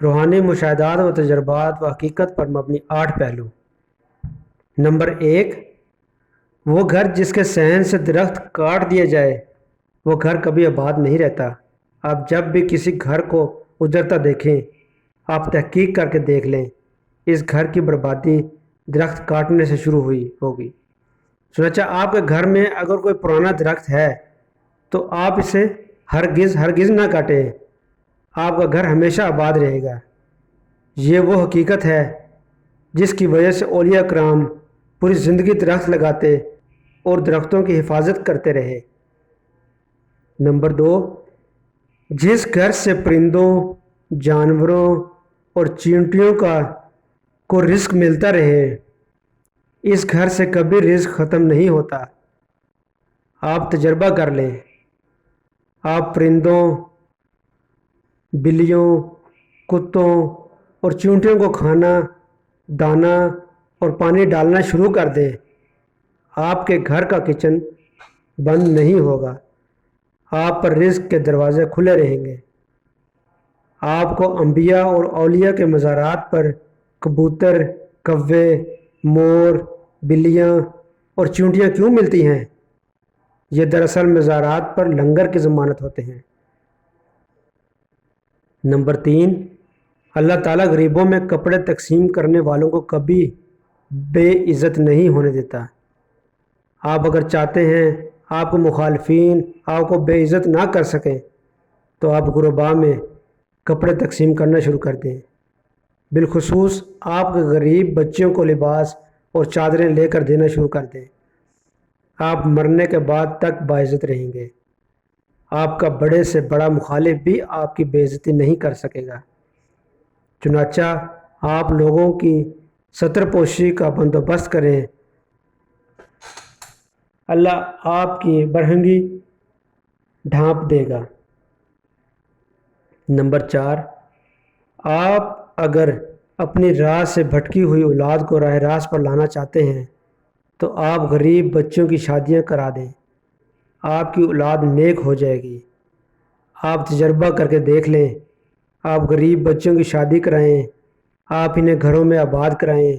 روحانی مشاہدات و تجربات و حقیقت پر مبنی 8 پہلو۔ نمبر 1، وہ گھر جس کے صحن سے درخت کاٹ دیا جائے وہ گھر کبھی آباد نہیں رہتا۔ آپ جب بھی کسی گھر کو اجڑتا دیکھیں، آپ تحقیق کر کے دیکھ لیں، اس گھر کی بربادی درخت کاٹنے سے شروع ہوئی ہوگی۔ چنانچہ آپ کے گھر میں اگر کوئی پرانا درخت ہے تو آپ اسے ہرگز نہ کاٹیں، آپ کا گھر ہمیشہ آباد رہے گا۔ یہ وہ حقیقت ہے جس کی وجہ سے اولیاء کرام پوری زندگی درخت لگاتے اور درختوں کی حفاظت کرتے رہے۔ نمبر 2، جس گھر سے پرندوں، جانوروں اور چیونٹیوں کو رزق ملتا رہے، اس گھر سے کبھی رزق ختم نہیں ہوتا۔ آپ تجربہ کر لیں، آپ پرندوں، بلیوں، کتوں اور چیونٹیوں کو کھانا، دانا اور پانی ڈالنا شروع کر دیں، آپ کے گھر کا کچن بند نہیں ہوگا، آپ پر رزق کے دروازے کھلے رہیں گے۔ آپ کو انبیاء اور اولیاء کے مزارات پر کبوتر، کوے، مور، بلیاں اور چیونٹیاں کیوں ملتی ہیں؟ یہ دراصل مزارات پر لنگر کی ضمانت ہوتے ہیں۔ نمبر 3، اللہ تعالیٰ غریبوں میں کپڑے تقسیم کرنے والوں کو کبھی بے عزت نہیں ہونے دیتا۔ آپ اگر چاہتے ہیں آپ کے مخالفین آپ کو بے عزت نہ کر سکیں تو آپ غرباء میں کپڑے تقسیم کرنا شروع کر دیں۔ بالخصوص آپ کے غریب بچوں کو لباس اور چادریں لے کر دینا شروع کر دیں۔ آپ مرنے کے بعد تک باعزت رہیں گے۔ آپ کا بڑے سے بڑا مخالف بھی آپ کی بے عزتی نہیں کر سکے گا۔ چنانچہ آپ لوگوں کی ستر پوشی کا بندوبست کریں، اللہ آپ کی برہنگی ڈھانپ دے گا۔ نمبر 4، آپ اگر اپنی راہ سے بھٹکی ہوئی اولاد کو راہ راست پر لانا چاہتے ہیں تو آپ غریب بچوں کی شادیاں کرا دیں، آپ کی اولاد نیک ہو جائے گی۔ آپ تجربہ کر کے دیکھ لیں، آپ غریب بچوں کی شادی کرائیں، آپ انہیں گھروں میں آباد کرائیں،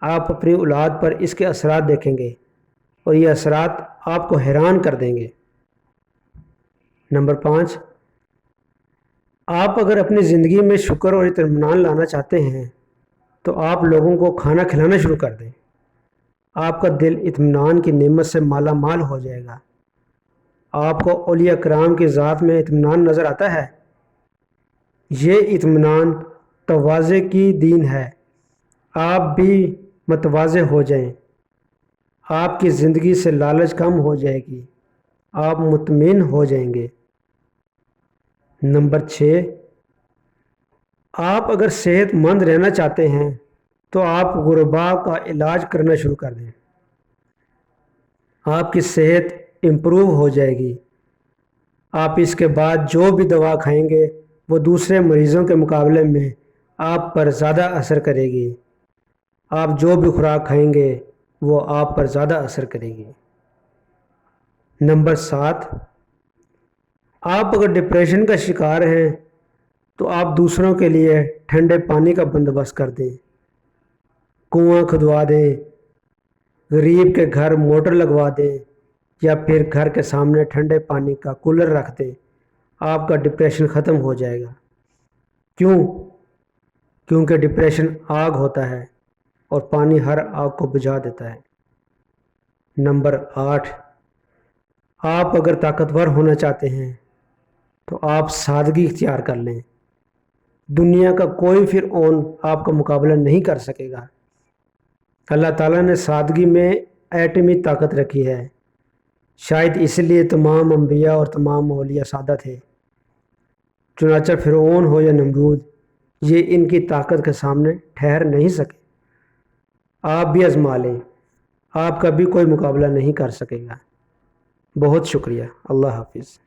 آپ اپنی اولاد پر اس کے اثرات دیکھیں گے اور یہ اثرات آپ کو حیران کر دیں گے۔ نمبر 5، آپ اگر اپنی زندگی میں شکر اور اطمینان لانا چاہتے ہیں تو آپ لوگوں کو کھانا کھلانا شروع کر دیں، آپ کا دل اطمینان کی نعمت سے مالا مال ہو جائے گا۔ آپ کو اولیاء کرام کی ذات میں اطمینان نظر آتا ہے؟ یہ اطمینان تواضع کی دین ہے۔ آپ بھی متواضع ہو جائیں، آپ کی زندگی سے لالچ کم ہو جائے گی، آپ مطمئن ہو جائیں گے۔ نمبر 6، آپ اگر صحت مند رہنا چاہتے ہیں تو آپ غرباء کا علاج کرنا شروع کر دیں، آپ کی صحت امپروو ہو جائے گی۔ آپ اس کے بعد جو بھی دوا کھائیں گے وہ دوسرے مریضوں کے مقابلے میں آپ پر زیادہ اثر کرے گی۔ آپ جو بھی خوراک کھائیں گے وہ آپ پر زیادہ اثر کرے گی۔ نمبر 7، آپ اگر ڈپریشن کا شکار ہیں تو آپ دوسروں کے لیے ٹھنڈے پانی کا بندوبست کر دیں، کنواں کھدوا دیں، غریب کے گھر موٹر لگوا دیں یا پھر گھر کے سامنے ٹھنڈے پانی کا کولر رکھ دیں، آپ کا ڈپریشن ختم ہو جائے گا۔ کیوں؟ کیونکہ ڈپریشن آگ ہوتا ہے اور پانی ہر آگ کو بجھا دیتا ہے۔ نمبر 8، آپ اگر طاقتور ہونا چاہتے ہیں تو آپ سادگی اختیار کر لیں، دنیا کا کوئی فرعون آپ کا مقابلہ نہیں کر سکے گا۔ اللہ تعالیٰ نے سادگی میں ایٹمی طاقت رکھی ہے، شاید اس لیے تمام انبیاء اور تمام اولیاء سادہ تھے۔ چنانچہ فرعون ہو یا نمرود، یہ ان کی طاقت کے سامنے ٹھہر نہیں سکے۔ آپ بھی آزما لیں، آپ کا بھی کوئی مقابلہ نہیں کر سکے گا۔ بہت شکریہ، اللہ حافظ۔